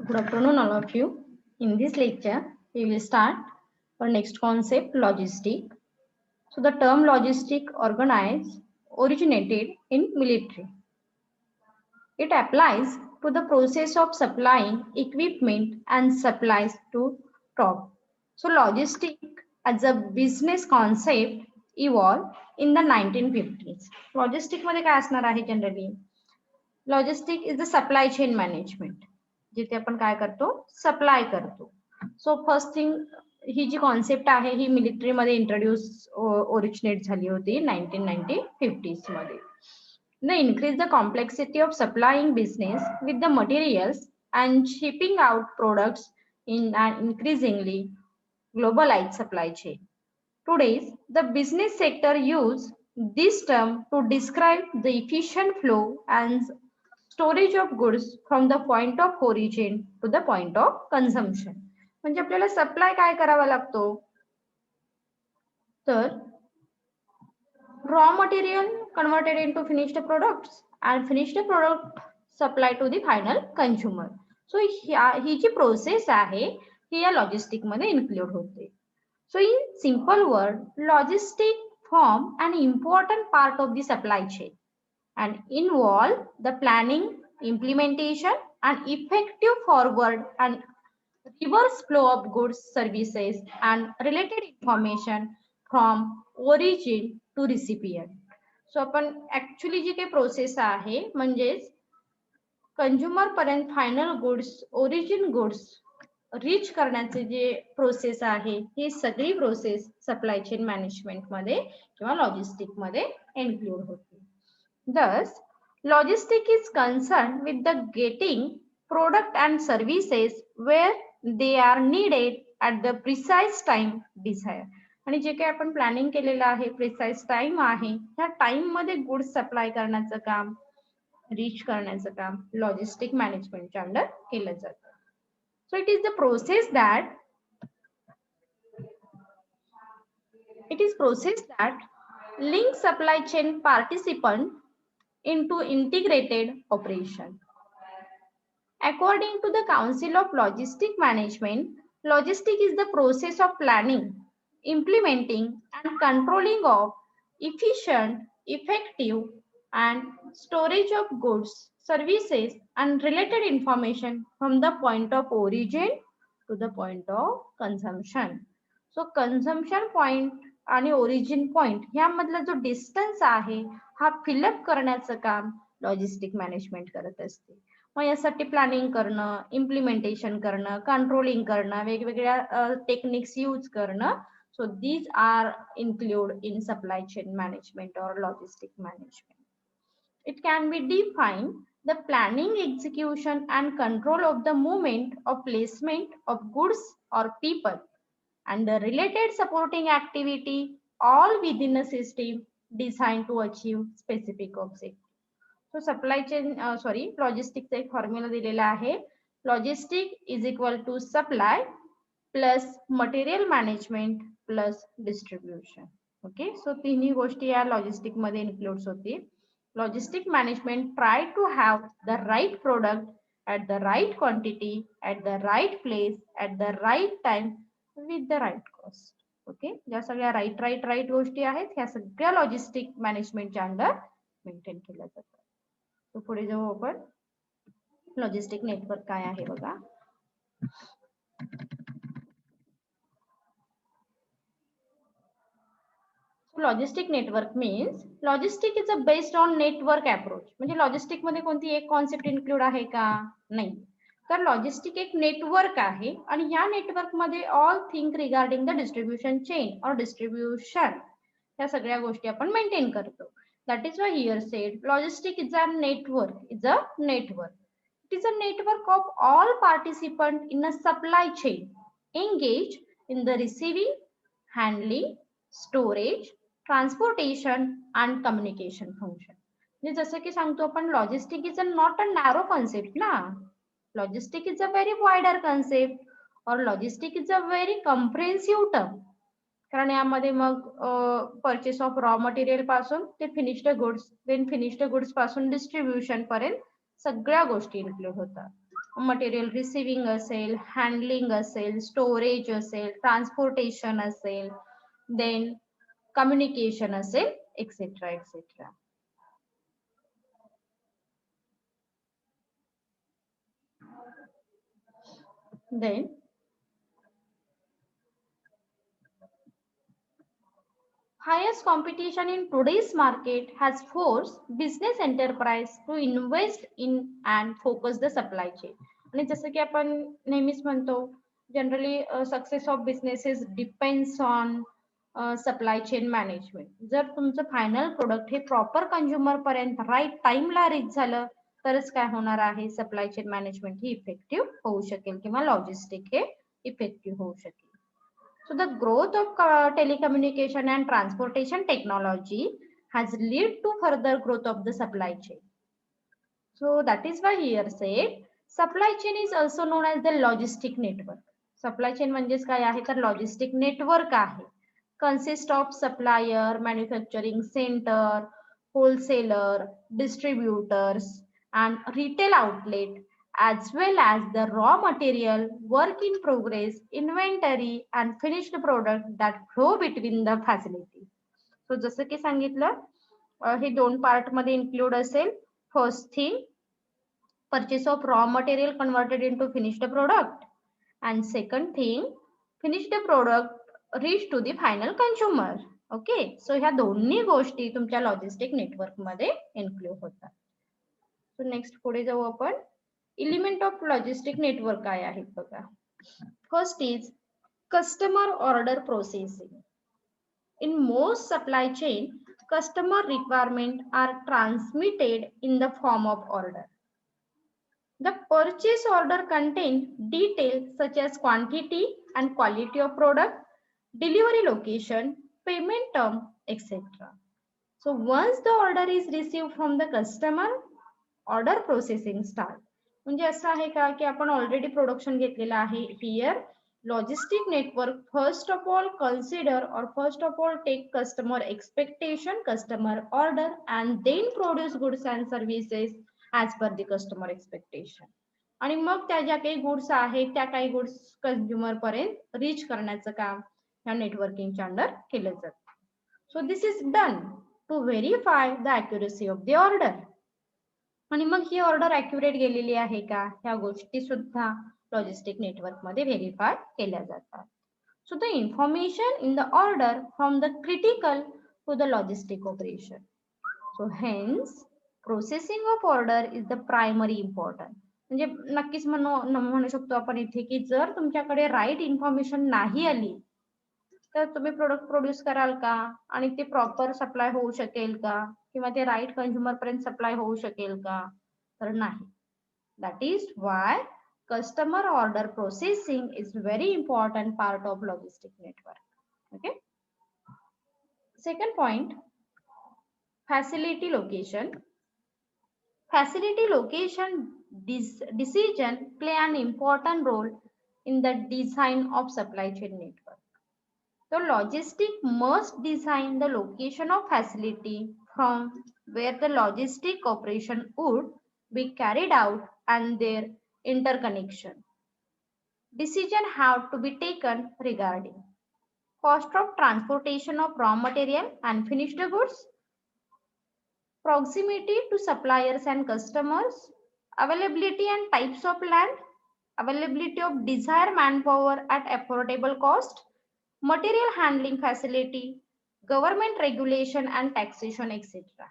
Good afternoon, all of you. In this lecture, we will start our next concept, logistic. So, the term logistic originated in military. It applies to the process of supplying equipment and supplies to top. So, logistic as a business concept evolved in the 1950s. Logistic मध्ये काय असणार आहे generally? Logistic is the supply chain management, जिथे आपण काय करतो, supply करतो. So first thing, ही जी कॉन्सेप्ट आहे ही मिलिटरी मध्ये इंट्रोड्यूस ओरिजिनेट झाली होती 1950s मध्ये. The increase the complexity of supplying business with the materials and shipping out products in an increasingly globalized supply chain. Today, the business sector use this term to describe the efficient flow and storage of goods from the point of origin to the point of consumption. म्हणजे आपल्याला supply काय करावा लागतो, तर raw material converted into finished products and finished product supplied to the final consumer. So ही जी process आहे ही या लॉजिस्टिक मध्ये इन्क्लूड होते. So in simple word, logistic form an important part of the supply chain and involve the planning, implementation and effective forward and reverse flow of goods, services and related information from origin to recipient. So आपण actually जी काही process आहे म्हणजेच consumer पर्यंत final goods, origin goods reach करण्याचे जे process आहे ही सगळी process supply chain management मध्ये किंवा लॉजिस्टिक मध्ये इन्क्लूड होते. Thus, logistic is concerned with the getting product and services where they are needed at the precise time desired. आणि जे काही आपण प्लॅनिंग केलेलं आहे, प्रिसाइज टाइम आहे, ह्या टाइम मध्ये गुड्स सप्लाय करण्याचं काम, रीच करण्याचं काम लॉजिस्टिक मॅनेजमेंटच्या अंडर केलं जातं. So it is the process that links supply chain participant into integrated operation. According to the Council of Logistic Management, logistic is the process of planning, implementing and controlling of efficient, effective and storage of goods, services and related information from the point of origin to the point of consumption. So consumption point आणि origin point ह्यामधला जो distance आहे हा fill up करण्याचं काम logistic management करत असते. मग यासाठी प्लॅनिंग करणं, इम्प्लिमेंटेशन करणं, कंट्रोलिंग करणं, वेगवेगळ्या टेक्निक्स यूज करणं. So these are include in supply chain management और logistic management. It can be defined the planning, execution and control of the movement or placement of goods or people and the related supporting activity all within a system designed to achieve specific objective. So supply chain logistics एक formula दिलेला आहे. Logistic is equal to supply plus material management plus distribution. Okay, so तिन्ही गोष्टी या logistic मध्ये include होती. Logistic management try to have the right product at the right quantity at the right place at the right time with the right cost. Okay, ज्या सगळ्या right गोष्टी आहेत ह्या सगळ्या लॉजिस्टिक मॅनेजमेंटच्या अंडर मेंटेन केल्या जातात. तो पुढे जाऊ आपण. लॉजिस्टिक नेटवर्क काय आहे बघा. Logistic network means logistic is a based on network approach. म्हणजे लॉजिस्टिक मध्ये कोणती एक कॉन्सेप्ट इन्क्लूड आहे का? नाही. तर लॉजिस्टिक एक नेटवर्क आहे आणि या नेटवर्क मध्ये all thing regarding the distribution chain और डिस्ट्रीब्युशन या सगळ्या गोष्टी आपण मेंटेन करतो. That is why here said logistic is a network. It is a network of all participant in a supply chain engage in the receiving, handling, storage, transportation and communication function. म्हणजे जसं की सांगतो आपण logistic is a not a narrow concept ना. Logistic is a very wider concept और logistic is a very comprehensive term. कारण यामध्ये मग परचेस ऑफ रॉ मटेरियल पासून ते finished goods, then finished goods पासून डिस्ट्रीब्युशन पर्यंत सगळ्या गोष्टी इन्क्लूड होतात. मटेरियल रिसिव्हिंग असेल, हँडलिंग असेल, स्टोरेज असेल, ट्रान्सपोर्टेशन असेल, देन कम्युनिकेशन असेल, etcetera etcetera. Then highest competition in today's market has forced business enterprise to invest in and focus the supply chain. आणि जसं की आपण नेहमीच म्हणतो, generally success of businesses depends on supply chain management. जर तुमचं final product हे proper consumer पर्यंत राईट टाइमला रीच झालं तरच काय होणार आहे, सप्लाय चेन मॅनेजमेंट ही इफेक्टिव्ह होऊ शकेल किंवा लॉजिस्टिक हे इफेक्टिव्ह होऊ शकेल. So the growth of telecommunication and transportation technology has led to further growth of the supply chain. So that is why here said supply chain is also known as the logistic network. Supply chain म्हणजेच काय आहे तर logistic network आहे. Consist of supplier, manufacturing center, wholesaler, distributors and retail outlet, as well as the raw material, work in progress, inventory and finished product that flow between the facility. So जसं की सांगितलं हे दोन part मध्ये include असेल. First thing, purchase of raw material converted into finished product, and second thing, finished product reach to the final consumer. Okay, so ह्या दोन्ही गोष्टी तुमच्या लॉजिस्टिक नेटवर्क मध्ये इन्क्लूड होतात. सो नेक्स्ट पुढे जाऊ आपण. एलिमेंट ऑफ लॉजिस्टिक नेटवर्क काय आहेत बघा. First is customer order processing. In most supply chain, customer requirements are transmitted in the form of order. The purchase order contains details such as quantity and quality of product, delivery location, payment term, etc. So once the order is received from the customer, order processing start. म्हणजे असं आहे का की आपण already production घेतलेलं आहे. Here logistic network first of all consider or first of all take customer expectation, customer order and then produce goods and services as per the customer expectation. आणि मग त्या ज्या काही गुड्स आहेत त्या काही गुड्स कंझ्युमर पर्यंत रीच करण्याचं काम ह्या नेटवर्किंगच्या अंडर केलं जातं. So this is done to verify the accuracy of the order. आणि मग ही ऑर्डर अॅक्युरेट गेलेली आहे का ह्या गोष्टी सुद्धा लॉजिस्टिक नेटवर्क मध्ये व्हेरीफाय केल्या जातात. So the information in the order from the critical to the logistic operation. So hence processing of order is the primary important. म्हणजे नक्कीच म्हणू शकतो आपण इथे की जर तुमच्याकडे राईट इन्फॉर्मेशन नाही आली तर तुम्ही प्रोडक्ट प्रोड्यूस कराल का आणि ते प्रॉपर सप्लाय होऊ शकेल का किंवा ते राईट कंझ्युमर पर्यंत सप्लाय होऊ शकेल का, तर नाही. That is Y customer order processing is very important part of logistic network. Okay. Second point, facility location. Facility location decision play an important role in the design of supply chain network. So logistic must design the location of facility from where the logistic operation would be carried out and their interconnection. Decision have to be taken regarding cost of transportation of raw material and finished goods, proximity to suppliers and customers, availability and types of land, availability of desired manpower at affordable cost, material handling facility, government regulation and taxation, etc.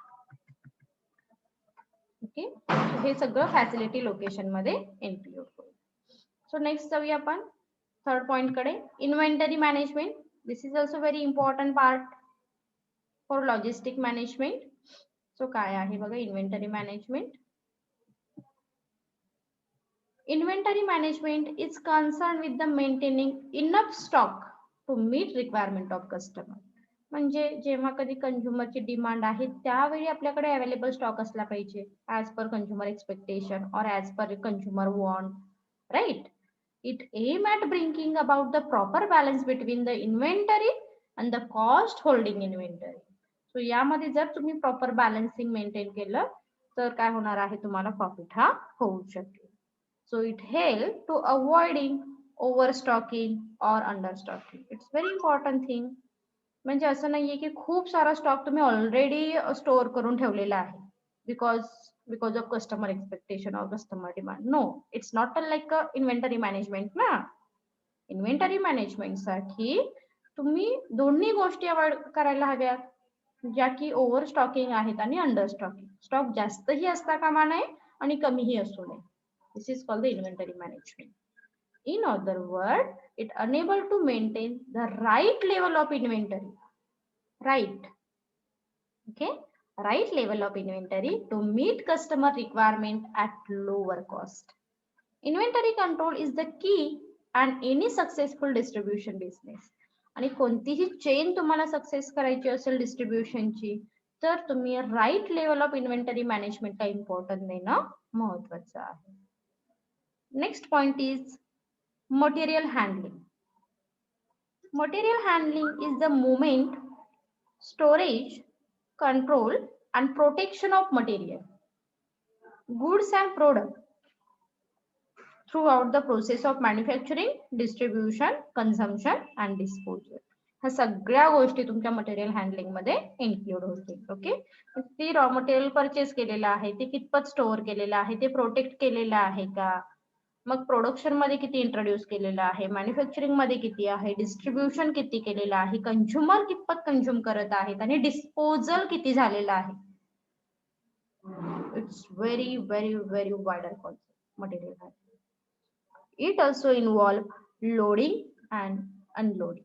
Okay, हे सगळं facility location मध्ये include होईल. So next जाऊया आपण third point कडे. Inventory management. This is also very important part for logistic management. So काय आहे बघा inventory management. Inventory management is concern with the maintaining enough stock to meet requirement of customer. म्हणजे जेव्हा कधी कंझ्युमरची demand आहे त्यावेळी आपल्याकडे अवेलेबल स्टॉक असला पाहिजे ऍज पर कंझ्युमर एक्सपेक्टेशन और as per consumer want, right. It aim at bringing about the proper balance between the inventory and the cost holding inventory. So यामध्ये जर तुम्ही प्रॉपर बॅलन्सिंग मेंटेन केलं तर काय होणार आहे, तुम्हाला प्रॉफिट हा होऊ शकेल. So it help to avoiding overstocking or understocking. It's very important thing. म्हणजे असं नाहीये की खूप सारा स्टॉक तुम्ही ऑलरेडी स्टोअर करून ठेवलेला आहे बिकॉज ऑफ कस्टमर एक्सपेक्टेशन और customer demand. No, it's not like a inventory management ना. इन्व्हेंटरी मॅनेजमेंट साठी तुम्ही दोन्ही गोष्टी अवॉइड करायला हव्यात, ज्या की ओव्हर स्टॉकिंग आहेत आणि अंडर स्टॉकिंग. स्टॉक जास्तही असता कामा नये आणि कमीही असू नये. This is called the inventory management. In other words, it unable to maintain the right level of inventory. Right. Okay. Right level of inventory to meet customer requirement at lower cost. Inventory control is the key and any successful distribution business. आणि कोणतीही chain तुम्हाला success करायची असेल डिस्ट्रीब्युशनची, तर तुम्ही right level of inventory मॅनेजमेंटला importance देणं महत्वाचं आहे. Next point is material handling. Material handling is the movement, storage, control and protection of material, goods and product throughout the process of manufacturing, distribution, consumption and disposal. ह्या सगळ्या गोष्टी तुमच्या material handling मध्ये include होतील. Okay. ती raw material purchase केलेलं आहे, ते कितपत स्टोअर केलेलं आहे, ते प्रोटेक्ट केलेलं आहे का, मग प्रोडक्शन मध्ये किती इंट्रोड्यूस केलेलं आहे, मॅन्युफॅक्चरिंग मध्ये किती आहे, डिस्ट्रीब्युशन किती केलेलं आहे, कंझ्युमर कितपत कंझ्युम करत आहेत आणि डिस्पोजल किती झालेलं आहे. It's very very very wider concept material handling. It also involve loading and unloading.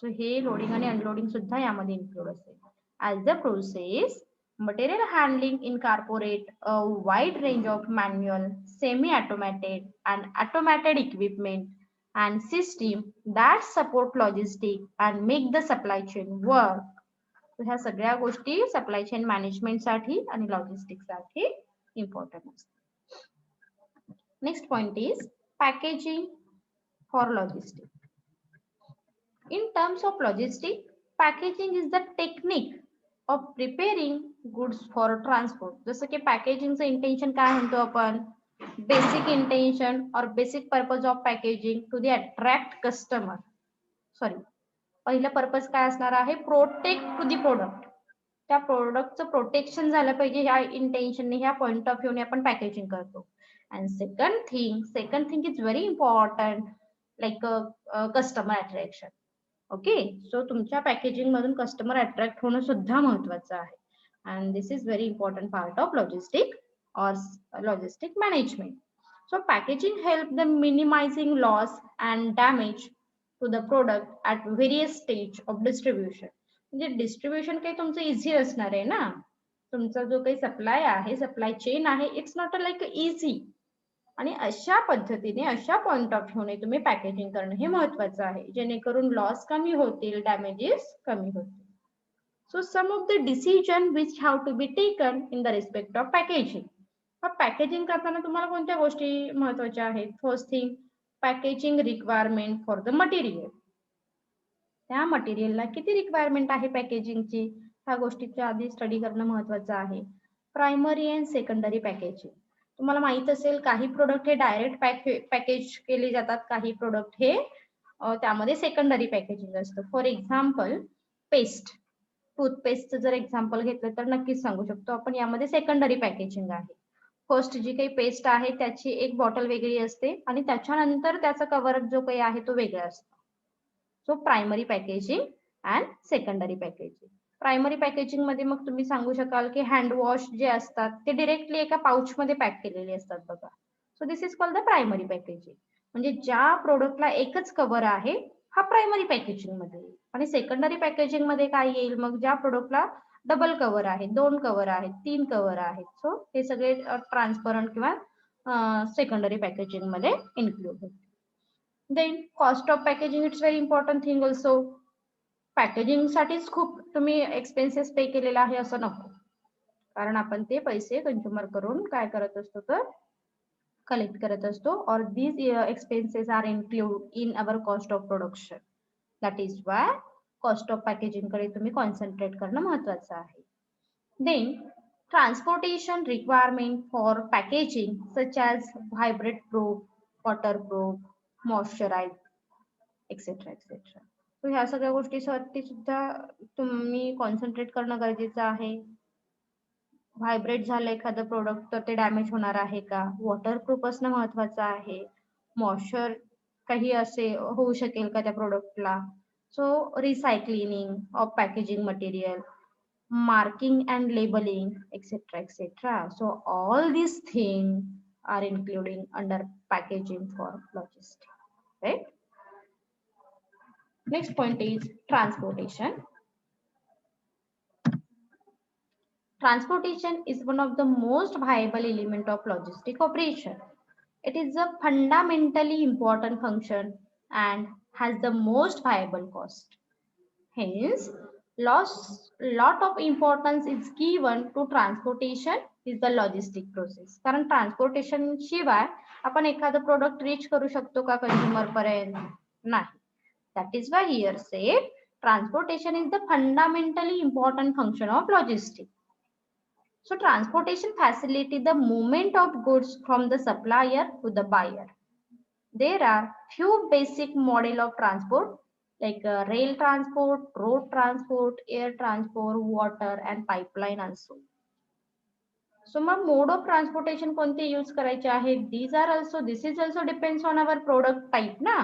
So हे लोडिंग आणि अनलोडिंग सुद्धा यामध्ये इन्क्लूड असेल. As the process, material handling incorporate a wide range of manual, semi-automated and automated equipment and system that support logistics and make the supply chain work. So ह्या सगळ्या गोष्टी supply chain management साठी आणि logistics साठी important असतात. Next point is packaging for logistic. In terms of logistics, packaging is the technique of preparing goods for transport. जसं की पॅकेजिंगचं intention काय म्हणतो आपण, बेसिक इंटेन्शन और basic purpose of packaging to the attract customer. Sorry, पहिलं purpose काय असणार आहे, प्रोटेक्ट टू द प्रोडक्ट. त्या प्रोडक्टचं प्रोटेक्शन झालं पाहिजे, ह्या इंटेन्शनने, ह्या पॉइंट ऑफ व्ह्यूने आपण पॅकेजिंग करतो. And second thing is very important, like customer attraction. Okay. So तुमच्या पॅकेजिंग मधून कस्टमर अट्रॅक्ट होणं सुद्धा महत्वाचं आहे. And this is very important part of logistic और logistic management. So packaging help the minimizing loss and damage to the product at various stage of distribution. म्हणजे distribution काही तुमचं इझी असणार आहे ना, तुमचा जो काही सप्लाय आहे, सप्लाय चेन आहे, इट्स नॉट लाईक इझी. आणि अशा पद्धतीने, अशा पॉइंट ऑफ व्ह्यूने तुम्ही पॅकेजिंग करणं हे महत्वाचं आहे, जेणेकरून लॉस कमी होतील, डॅमेजेस कमी होतील. So some of the decision which have to be taken in the respect of packaging. Packaging करताना तुम्हाला कोणत्या गोष्टी महत्वाच्या आहेत. First thing, packaging requirement for the material. त्या मटेरियलला किती रिक्वायरमेंट आहे पॅकेजिंगची, ह्या गोष्टीच्या आधी स्टडी करणं महत्वाचं आहे. Primary and secondary packaging. तुम्हाला माहित असेल, काही प्रोडक्ट हे डायरेक्ट पॅकेज केले जातात, काही प्रोडक्ट हे त्यामध्ये सेकंडरी पॅकेजिंग असतं. फॉर एक्झाम्पल, पेस्ट, टूथपेस्टचं जर एक्झाम्पल घेतलं तर नक्कीच सांगू शकतो आपण, यामध्ये सेकंडरी पॅकेजिंग आहे. फर्स्ट जी काही पेस्ट आहे त्याची एक बॉटल वेगळी असते आणि त्याच्यानंतर त्याचा कव्हर जो काही आहे तो वेगळा असतो. So primary packaging and secondary packaging. Primary packaging मध्ये मग तुम्ही सांगू शकाल की हँड वॉश जे असतात ते डिरेक्टली एका पाउच मध्ये पॅक केलेले असतात बघा. So this is called the primary packaging. म्हणजे ज्या प्रोडक्टला एकच कव्हर आहे हा प्रायमरी पॅकेजिंग मध्ये. आणि सेकंडरी पॅकेजिंग मध्ये काय येईल, मग ज्या प्रोडक्टला डबल कव्हर आहे, 2 कव्हर आहेत, 3 कव्हर आहेत. सो हे सगळे ट्रान्सपरंट किंवा सेकंडरी पॅकेजिंग मध्ये इन्क्लूड होते. Then cost of packaging, it's very important thing also. Packaging साठीच खूप तुम्ही एक्सपेन्सेस पे केलेला आहे असं नको, कारण आपण ते पैसे कंझ्युमर करून काय करत असतो तर कलेक्ट करत असतो. और these expenses are include in our cost of production. That is why cost of packaging कडे तुम्ही कॉन्सन्ट्रेट करणं महत्वाचं आहे. Then Transportation requirement for packaging such as vibrate proof, waterproof, moisturized, etc. etc. So ह्या सगळ्या गोष्टीसाठी सुद्धा तुम्ही कॉन्सन्ट्रेट करणं गरजेचं आहे. व्हायब्रेट झालं एखादं प्रोडक्ट तर ते डॅमेज होणार आहे का, वॉटरप्रूफ असणं महत्वाचं आहे, मॉइश्चर काही असे होऊ शकेल का त्या प्रोडक्टला. So recycling of packaging material, marking and labeling, etc. etc. So all these things are including under packaging for logistics, right? Next point is transportation. Transportation is one of the most viable element of logistic operation. It is a fundamentally important function and has the most viable cost. Hence, lot of importance is given to transportation is the logistic process. कारण transportation शिवाय आपण एखादं product reach करू शकतो का consumer पर्यंत? नाही. That is why here say transportation is the fundamentally important function of logistics. So transportation facilitates the movement of goods from the supplier to the buyer. There are few basic model of transport like rail transport, road transport, air transport, water and pipeline also. So मग mode of transportation कोणते use करायचे आहेत? This is also depends on our product type ना.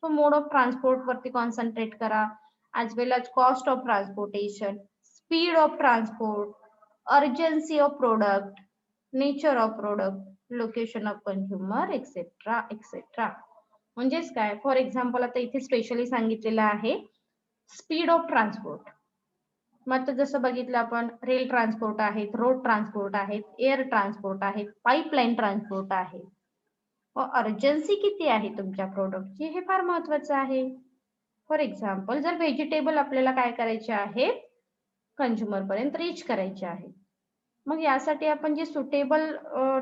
So mode of transport वरती concentrate करा, as well as cost of transportation, speed of transport, urgency of product, nature of product, location of consumer, etc. etc. म्हणजेच काय, for example आता इथे specially सांगितलेलं आहे speed of transport. मग जसं बघितलं आपण रेल ट्रान्सपोर्ट आहेत, रोड ट्रान्सपोर्ट आहेत, एअर ट्रान्सपोर्ट आहेत, पाईपलाईन ट्रान्सपोर्ट आहे. अर्जन्सी किती आहे तुमच्या प्रोडक्टची हे फार महत्वाचं आहे. फॉर एक्झाम्पल जर व्हेजिटेबल आपल्याला काय करायचे आहे, कंझ्युमर पर्यंत रीच करायचे आहे, मग यासाठी आपण जे सुटेबल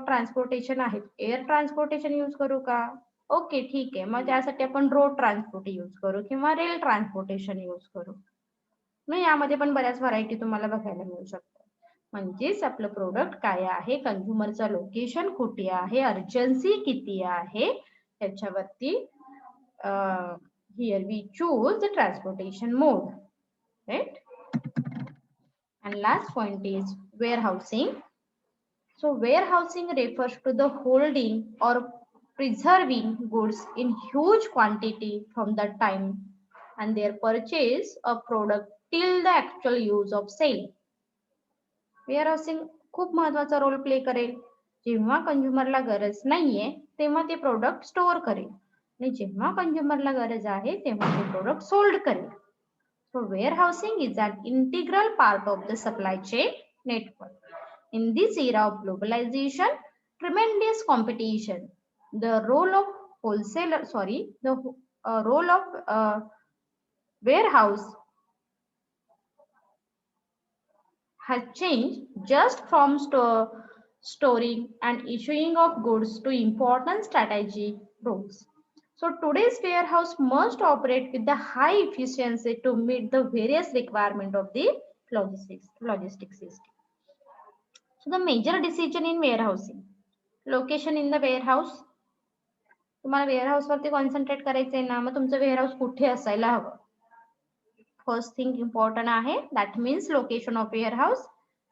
ट्रान्सपोर्टेशन आहे, एअर ट्रान्सपोर्टेशन यूज करू का? ओके ठीक आहे, मग त्यासाठी आपण रोड ट्रान्सपोर्ट यूज करू किंवा रेल ट्रान्सपोर्टेशन यूज करू. मग यामध्ये पण बऱ्याच व्हरायटी तुम्हाला बघायला मिळू शकतात. म्हणजेच आपलं प्रोडक्ट काय आहे, कंझ्युमरचं लोकेशन कुठे आहे, अर्जन्सी किती आहे, त्याच्यावरती here we choose the transportation mode, right? And last point is warehousing. So warehousing refers to the holding or preserving goods in huge quantity from the time and their purchase of product till the actual use of sale. Warehousing खूप महत्वाचा role play करेल. जेव्हा कंझ्युमरला गरज नाहीये तेव्हा ते product store करेल आणि जेव्हा कंझ्युमरला गरज आहे तेव्हा ते प्रोडक्ट सोल्ड करेल. So warehousing is an integral part of the supply chain network. In this era of globalization, tremendous competition, the role of warehouse has changed just from storing and issuing of goods to important strategy roles. So today's warehouse must operate with the high efficiency to meet the various requirements of the logistics system. So the major decision in warehousing, location in the warehouse. तुम्हाला warehouse वरती concentrate करायचंय ना, मग तुमचं warehouse कुठे असायला हवं. First thing important आहे, that means location of warehouse.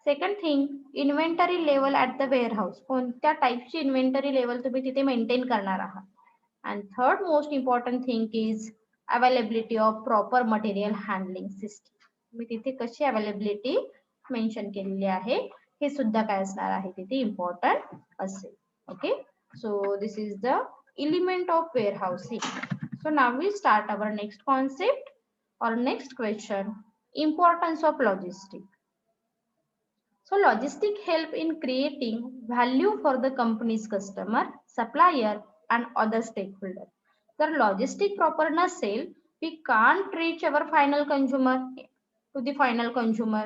Second thing, inventory level at the warehouse, कोणत्या टाईपची इन्व्हेंटरी लेवल तुम्ही तिथे मेंटेन करणार आहात. And third most important thing is availability of proper material handling system. मी तिथे कशी availability मेन्शन केलेली आहे हे सुद्धा काय असणार आहे तिथे इम्पॉर्टंट असेल. Okay, so this is the element of warehousing. So now we start our next concept or next question, importance of logistics. So logistics help in creating value for the company's customer, supplier and other stakeholders. जर logistic proper नसेल, we can't reach our final consumer to the final consumer.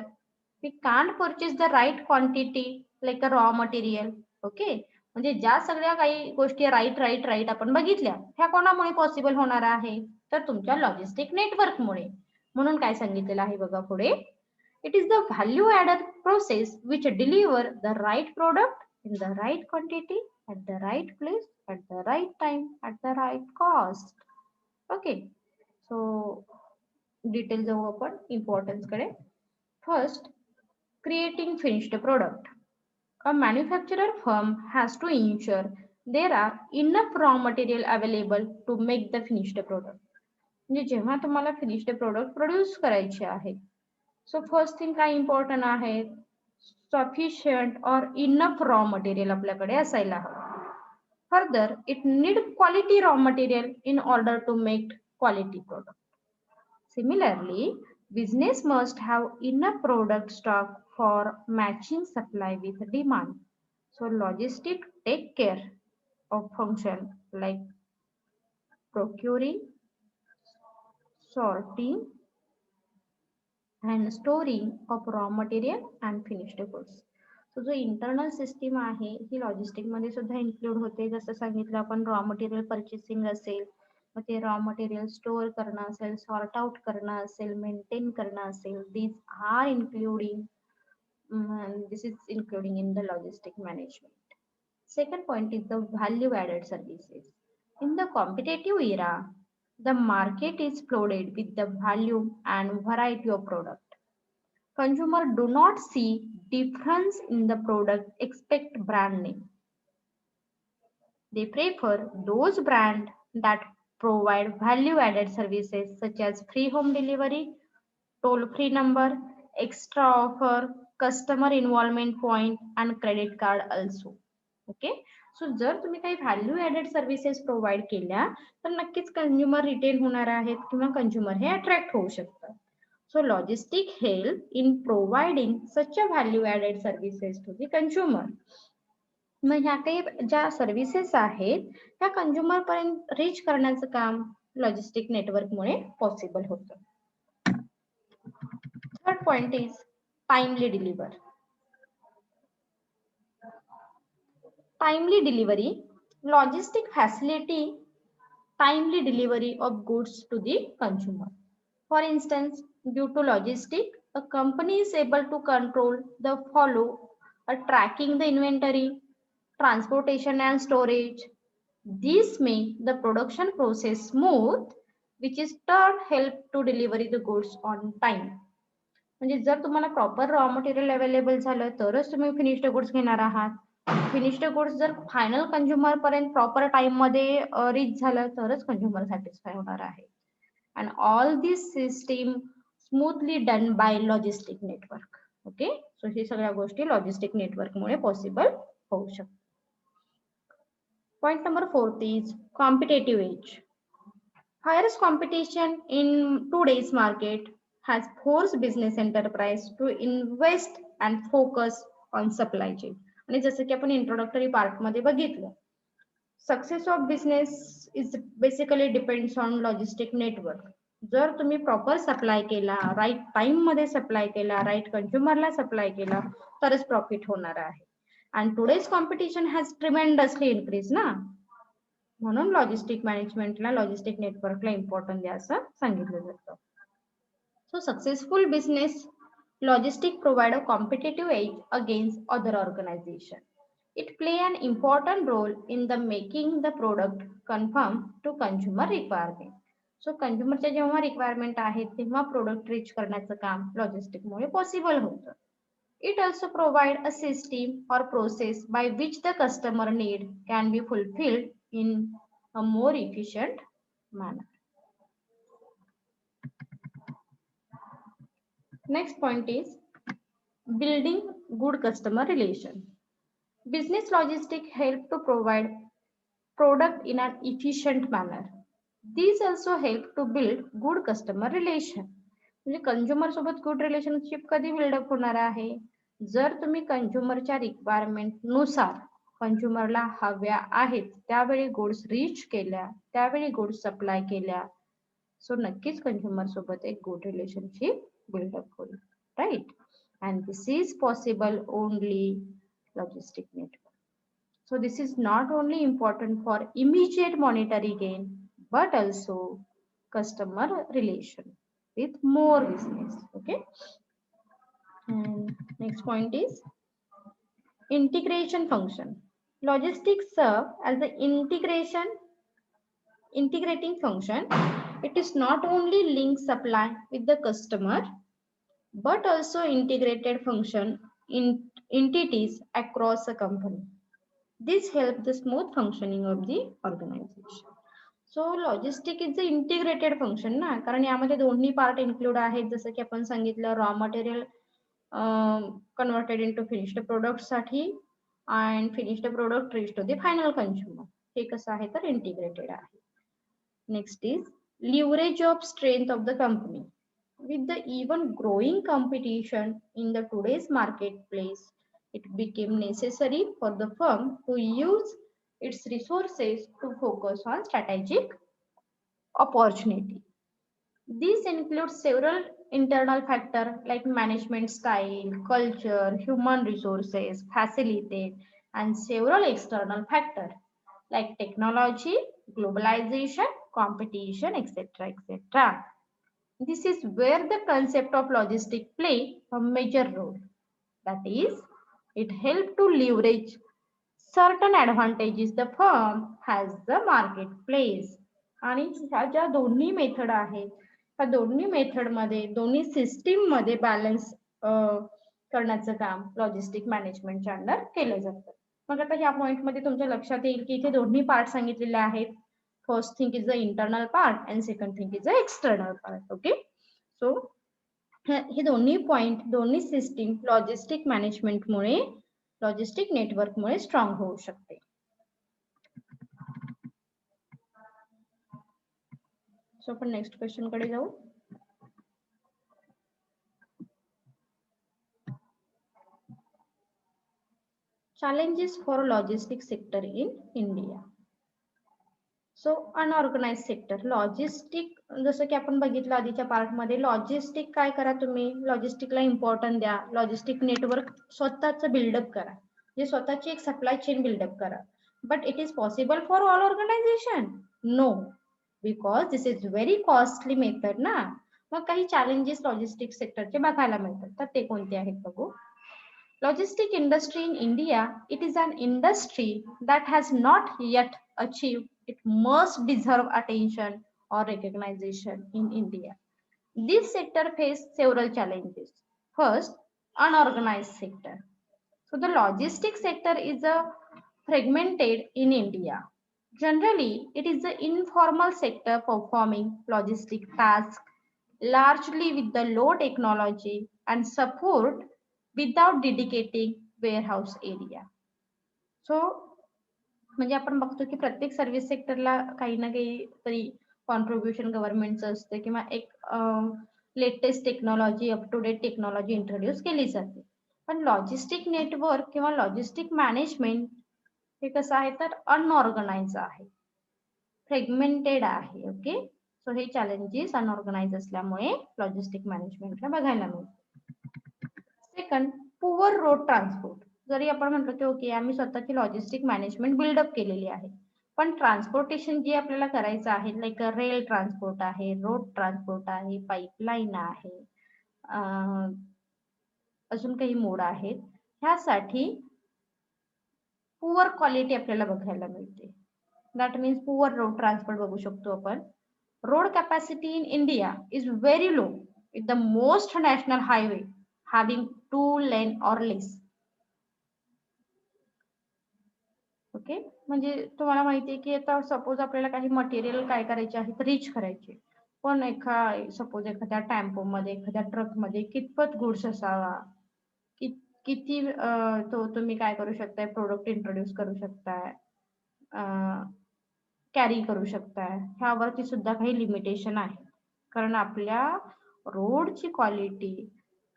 We can't purchase the right quantity like a raw material. Okay, म्हणजे ज्या सगळ्या काही गोष्टी right आपण बघितल्या, ह्या कोणामुळे पॉसिबल होणार आहे, तर तुमच्या लॉजिस्टिक नेटवर्कमुळे. म्हणून काय सांगितलेलं आहे बघा पुढे, It is the value added process which deliver the right product in the right quantity at the right place at the right time at the right cost. Okay, so details जाऊ आपण importance कडे. First, creating finished product. A manufacturer firm has to ensure there are enough raw material available to make the finished product. म्हणजे जेव्हा तुम्हाला finished product produce करायचे आहे, so first thing काय important आहे, सफिशियंट और इनफ रॉ मटेरियल आपल्याकडे असायला हवं. Further it need quality raw material in order to make quality product. Similarly business must have enough product stock for matching supply with demand. So logistics take care of function like procuring, sorting, and storing of raw material and finished goods. So जो internal system आहे ही logistic मध्ये सुद्धा include होते. जसं सांगितलं आपण raw material purchasing असेल, मग ते रॉ मटेरियल स्टोअर करणं असेल, सॉर्ट आउट करणं असेल, मेंटेन करणं असेल, these are including this is including in the logistic management. Second point is the value added services. In the competitive era, the market is flooded with the value and variety of product. Consumer do not see difference in the product, expect brand name. They prefer those brand that provide value added services such as free home delivery, toll free number, extra offer, customer involvement point and credit card also. Okay, so जर तुम्ही काही value added services provide केल्या तर नक्कीच consumer retain होणार आहेत किंवा consumer हे अट्रॅक्ट होऊ शकतात. So logistic help in providing such a value added services to the consumer. मग ह्या काही ज्या सर्व्हिसेस आहेत त्या कंझ्युमर पर्यंत रीच करण्याचं काम लॉजिस्टिक नेटवर्क मुळे पॉसिबल होतं. Third point is timely deliver. Timely delivery. Logistic facility timely delivery of goods to the consumer. For instance, due to logistic, a company is able to control the follow, tracking the inventory, transportation and storage. This make the production process smooth, which is turn help to deliver the goods on time. म्हणजे जर तुम्हाला proper raw material available झालं तरच तुम्ही finished goods घेणार आहात. Finished goods जर final consumer पर्यंत प्रॉपर टाइम मध्ये रीच झालं तरच कंझ्युमर सॅटिस्फाय होणार आहे. And all this system smoothly done by logistic network. Okay, so हे सगळ्या गोष्टी लॉजिस्टिक नेटवर्क मुळे पॉसिबल होऊ शकतात. Point number 4 is competitive edge. Fierce competition in today's market has forced business enterprise to invest and focus on supply chain. आणि जसं की आपण इंट्रोडक्टरी पार्ट मध्ये बघितलं, success of business is basically depends on logistic network. जर तुम्ही proper supply केला, right time मध्ये सप्लाय केला, राईट कंझ्युमरला सप्लाय केला तरच प्रॉफिट होणार आहे. And today's competition has tremendously increase ना, म्हणून लॉजिस्टिक मॅनेजमेंटला लॉजिस्टिक नेटवर्कला इम्पॉर्टन्स द्या असं सांगितलं जातं. So successful business logistic provide a competitive edge against other organisation. It play an important role in the making the product confirm to consumer requirement. So कंझ्युमरच्या जेव्हा रिक्वायरमेंट आहेत तेव्हा प्रोडक्ट रीच करण्याचं काम लॉजिस्टिकमुळे पॉसिबल होतं. It also provides a system or process by which the customer need can be fulfilled in a more efficient manner. Next point is building good customer relation. Business logistics help to provide product in an efficient manner. These also help to build good customer relation. म्हणजे consumer सोबत good relationship कधी buildup होणार आहे, जर तुम्ही कंझ्युमरच्या requirement नुसार कंझ्युमरला हव्या आहेत त्यावेळी गुड्स रीच केल्या, त्यावेळी गुड्स सप्लाय केल्या, सो नक्कीच कंझ्युमर सोबत एक गुड रिलेशनशिप बिल्डअप होईल. Right, and this is possible only logistic network. So this is not only important for immediate monetary gain but also customer relation with more business. Okay, And next point is integration function. Logistics serve as the integrating function. It is not only link supply with the customer, but also integrated function in entities across a company. This helps the smooth functioning of the organization. So logistic is the integrated function ना, कारण यामध्ये दोन्ही part include आहेत, जसं की आपण सांगितलं raw material converted into finished product साठी and finished product reach to the final consumer. हे कसं आहे तर इंटिग्रेटेड आहे. Next is leverage of strength of the company. With the even growing competition in the today's marketplace, it became necessary for the firm to use its resources to focus on strategic opportunity. These include several internal factors like management style, culture, human resources, facility, and several external factors like technology, globalization, competition, etc. etc. This is where the concept of logistics play a major role. That is, it helps to leverage certain advantages the firm has the marketplace. आणि ह्या ज्या दोन्ही method आहेत, त्या दोन्ही method मध्ये, दोन्ही system मध्ये बॅलन्स करण्याचं काम लॉजिस्टिक मॅनेजमेंटच्या अंडर केलं जातं. मग आता ह्या पॉइंट मध्ये तुमच्या लक्षात येईल की इथे दोन्ही पार्ट सांगितलेले आहेत. First thing is the internal part and second thing is the external part. Okay, so हे दोन्ही पॉइंट, दोन्ही सिस्टीम लॉजिस्टिक मॅनेजमेंटमुळे, लॉजिस्टिक नेटवर्कमुळे स्ट्रॉंग होऊ शकते. सो आपण नेक्स्ट क्वेश्चन कडे जाऊ. Challenges for logistics sector in India. So unorganise sector logistic, जसं की आपण बघितलं आधीच्या पार्ट मध्ये, लॉजिस्टिक काय करा तुम्ही, लॉजिस्टिकला इम्पॉर्टन्स द्या, लॉजिस्टिक नेटवर्क स्वतःच बिल्डअप करा, जे स्वतःची एक सप्लाय चेन बिल्डअप करा. But it is possible for all organisation? No, because this is very costly method ना. मग काही चॅलेंजेस लॉजिस्टिक सेक्टरचे बघायला मिळतात, तर ते कोणते आहेत बघू. Logistic industry in India, it is an industry that has not yet achieved it must deserve attention or recognition in India. This sector faces several challenges. First, unorganized sector. So the logistics sector is fragmented in India. Generally, it is the informal sector performing logistic tasks largely with the low technology and support without dedicating warehouse area. So म्हणजे आपण बघतो की प्रत्येक service सेक्टरला काही ना काही तरी contribution गव्हर्नमेंटचं असतं, किंवा एक latest technology, up to date technology introduce केली जाते. पण लॉजिस्टिक नेटवर्क किंवा लॉजिस्टिक मॅनेजमेंट हे कसं आहे तर अनऑर्गनाइज आहे, फ्रेगमेंटेड आहे. ओके, सो हे चॅलेंजेस अनऑर्गनाइज असल्यामुळे लॉजिस्टिक मॅनेजमेंटला बघायला मिळतं. Second, poor road transport. जरी आपण म्हटलं की ओके आम्ही स्वतःची लॉजिस्टिक मॅनेजमेंट बिल्डअप केलेली आहे, पण ट्रान्सपोर्टेशन जे आपल्याला करायचं आहे, लाईक रेल ट्रान्सपोर्ट आहे, रोड ट्रान्सपोर्ट आहे, पाईपलाईन आहे, अजून काही मोड आहेत, ह्यासाठी पुअर क्वालिटी आपल्याला बघायला मिळते. That means poor road transport बघू शकतो आपण. Road capacity in India is very low with the most national highway having 2 lane or less. Okay, म्हणजे तुम्हाला माहिती आहे की आता सपोज आपल्याला काही मटेरियल काय करायचे आहे, रीच करायचे, पण सपोज एखाद्या टेम्पो मध्ये, एखाद्या ट्रक मध्ये कितपत गुड्स असावा, किती तो तुम्ही काय करू शकताय, प्रोडक्ट इंट्रोड्यूस करू शकताय, कॅरी करू शकताय, ह्यावरती सुद्धा काही लिमिटेशन आहे. कारण आपल्या रोडची क्वालिटी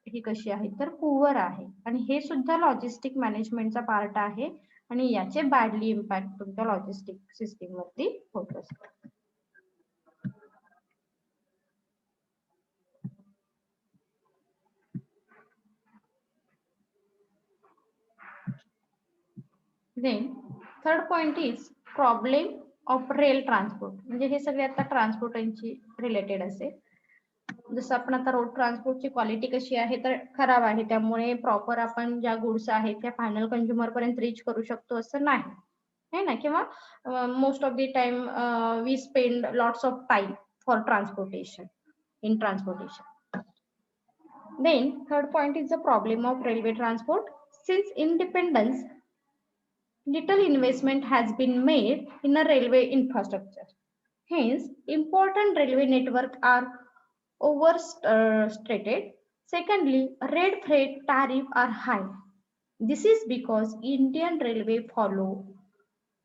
ही कशी आहे तर पुअर आहे, आणि हे सुद्धा लॉजिस्टिक मॅनेजमेंटचा पार्ट आहे, आणि याचे बॅडली इम्पॅक्ट तुमच्या लॉजिस्टिक सिस्टीम वरती होत असतात. Then third point is problem of rail transport. म्हणजे हे सगळे आता ट्रान्सपोर्टची रिलेटेड असेल. जसं आपण आता रोड ट्रान्सपोर्टची क्वालिटी कशी आहे तर खराब आहे, त्यामुळे प्रॉपर आपण ज्या गुड्स आहेत त्या फायनल कंझ्युमर पर्यंत रीच करू शकतो असं नाही है ना. किंवा most of the time we spend lots of time for transportation in transportation. Then third point is the problem of railway transport. Since independence, little investment has been made in a railway infrastructure. Hence, important railway network are overstated. Secondly, rail freight tariff are high. This is because Indian Railway follow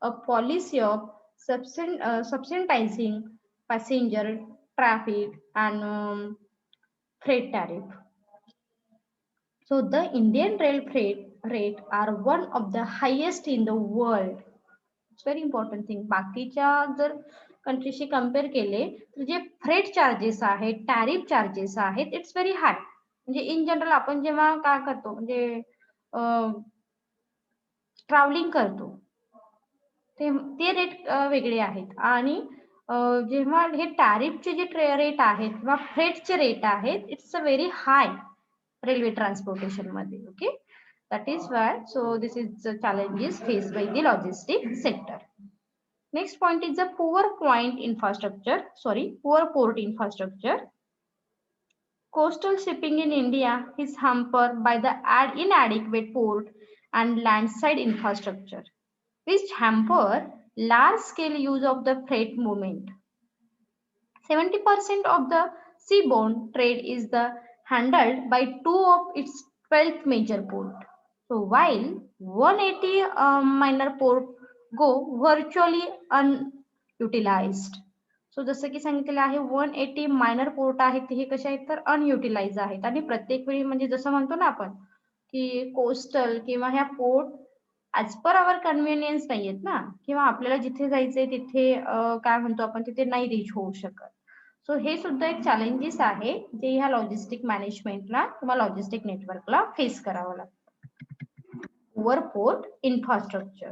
a policy of subsidizing passenger traffic and freight tariff. So the Indian rail freight rate are one of the highest in the world. It's very important thing. बाकीच्या जर कंट्रीशी compare केले तर जे freight charges आहेत, tariff charges आहेत, it's very high. म्हणजे in general आपण जेव्हा काय करतो म्हणजे ट्रॅव्हलिंग करतो ते रेट वेगळे आहेत आणि जेव्हा हे टॅरिफचे जे रेट आहेत किंवा फ्रेटचे रेट आहेत, it's a very high railway transportation मध्ये. Okay, that is why so this is the challenges faced by the logistics sector. Next point is the poor port infrastructure. Coastal shipping in India is hampered by the inadequate port and landside infrastructure, which hamper large scale use of the freight movement. 70% of the seaborne trade is handled by 2 of its 12 major ports. So while 180 minor port go virtually unutilized. So जसं की सांगितलेलं आहे 180 minor port आहेत हे कसे आहेत तर अनयुटिलाइज आहेत आणि प्रत्येक वेळी म्हणजे जसं म्हणतो ना आपण की कोस्टल किंवा ह्या port as per hour convenience नाहीयेत ना, किंवा आपल्याला जिथे जायचंय तिथे काय म्हणतो आपण तिथे नाही रीच होऊ शकत. सो हे सुद्धा एक चॅलेंजेस आहे जे ह्या लॉजिस्टिक मॅनेजमेंटला किंवा लॉजिस्टिक नेटवर्कला फेस करावं लागतं. Over port infrastructure.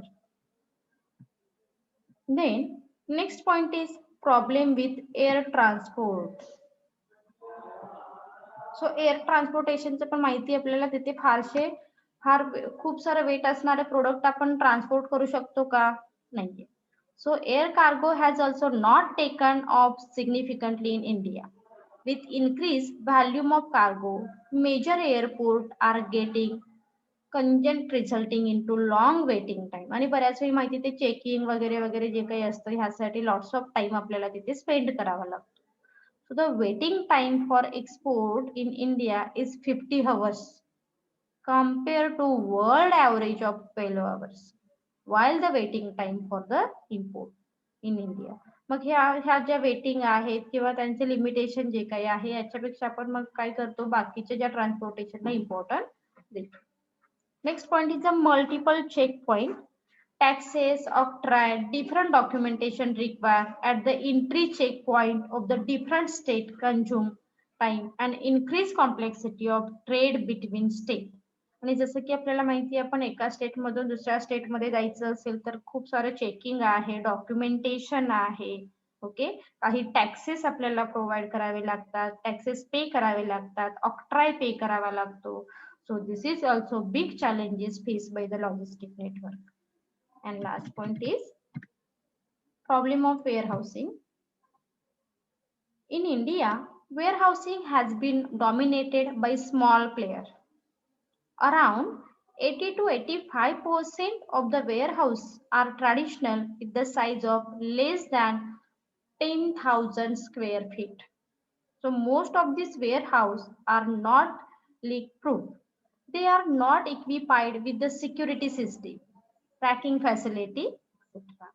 Then next point is problem with air transport. So air ट्रान्सपोर्टेशनचं पण माहिती आपल्याला तिथे खूप सारं वेट असणारे प्रोडक्ट आपण ट्रान्सपोर्ट करू शकतो का? नाहीये. So air cargo has also not taken off significantly in India. With increased volume of cargo, major airports are getting congested, resulting into long waiting time. आणि बऱ्याच वेळी माहिती ते चेकिंग वगैरे वगैरे जे काही असतं ह्यासाठी लॉट्स ऑफ टाइम आपल्याला तिथे स्पेंड करावा लागतो. So the waiting time for export in India is 50 hours compared to world average of 12 hours. While the waiting time for the import in India. मग ह्या ज्या वेटिंग आहेत किंवा त्यांचे लिमिटेशन जे काही आहे याच्यापेक्षा आपण मग काय करतो बाकीच्या ज्या ट्रान्सपोर्टेशनला इम्पॉर्टंट देतो. Next point is a multiple check point. Taxes of trade, different documentation required at the entry checkpoint of the different state consume time and increase complexity of trade between state. आणि जसं की आपल्याला माहिती आहे आपण एका state मधून दुसऱ्या स्टेट मध्ये जायचं असेल तर खूप सारं चेकिंग आहे, डॉक्युमेंटेशन आहे. ओके, काही टॅक्सेस आपल्याला प्रोव्हाइड करावे लागतात, टॅक्सेस पे करावे लागतात, ऑक्ट्राय पे करावा लागतो. So this is also big challenges face by the logistic network. And last point is problem of warehousing. In India, warehousing has been dominated by small players. Around 80 to 85% of the warehouse are traditional with the size of less than 10,000 square feet. So most of these warehouses are not leak proof. They are not equipped with the security system, tracking facility etcetera.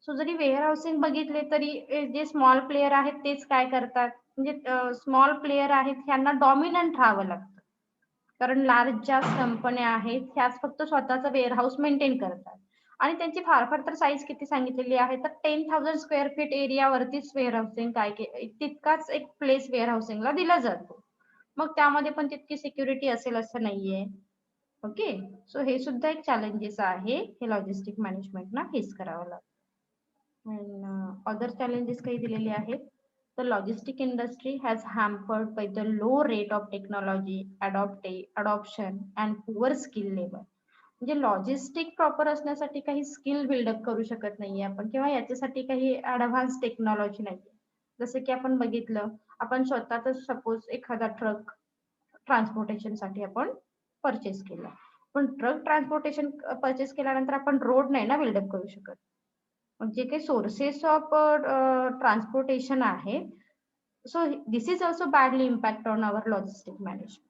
So जरी warehousing बघितले तरी जे small player आहेत तेच काय करतात म्हणजे small player आहेत ह्यांना डॉमिनंट राहावं लागतं, कारण लार्ज ज्या कंपन्या आहेत ह्याच फक्त स्वतःचा वेअर हाऊस मेंटेन करतात आणि त्यांची फार फार तर साईज किती सांगितलेली आहे तर 10,000 स्क्वेअर फीट एरियावरतीच वेअर हाऊसिंग काय तितकाच एक प्लेस वेअर हाऊसिंगला दिला जातो. मग त्यामध्ये पण तितकी सिक्युरिटी असेल असं नाहीये. ओके, सो हे सुद्धा एक चॅलेंजेस आहे हे लॉजिस्टिक मॅनेजमेंटला फेस करावं लागतं. अदर चॅलेंजेस काही दिलेले आहेत the logistic industry has hampered by the low rate of technology adoption and poor skill labor. म्हणजे लॉजिस्टिक प्रॉपर असण्यासाठी काही स्किल बिल्डअप करू शकत नाहीये आपण, किंवा याच्यासाठी काही ऍडव्हान्स टेक्नॉलॉजी नाहीये. जसं की आपण बघितलं, आपण स्वतःच सपोज एखादा ट्रक ट्रान्सपोर्टेशन साठी आपण परचेस केला, पण ट्रक ट्रान्सपोर्टेशन परचेस केल्यानंतर आपण रोड नाही ना बिल्डअप करू शकत. जे काही सोर्सेस ऑफ ट्रान्सपोर्टेशन आहे, so this is also badly impact on our logistic management.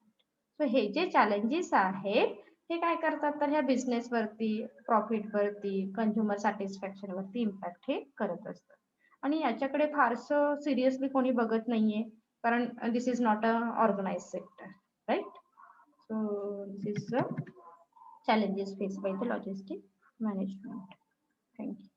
So हे जे चॅलेंजेस आहेत, हे काय करतात तर ह्या बिझनेस वरती, प्रॉफिट वरती, कंझ्युमर सॅटिस्फॅक्शन वरती इम्पॅक्ट हे करत असतात. आणि याच्याकडे फारसं सिरियसली कोणी बघत नाहीये, कारण this is not a organise sector, right? So this is the challenges faced by the logistic management. Thank you.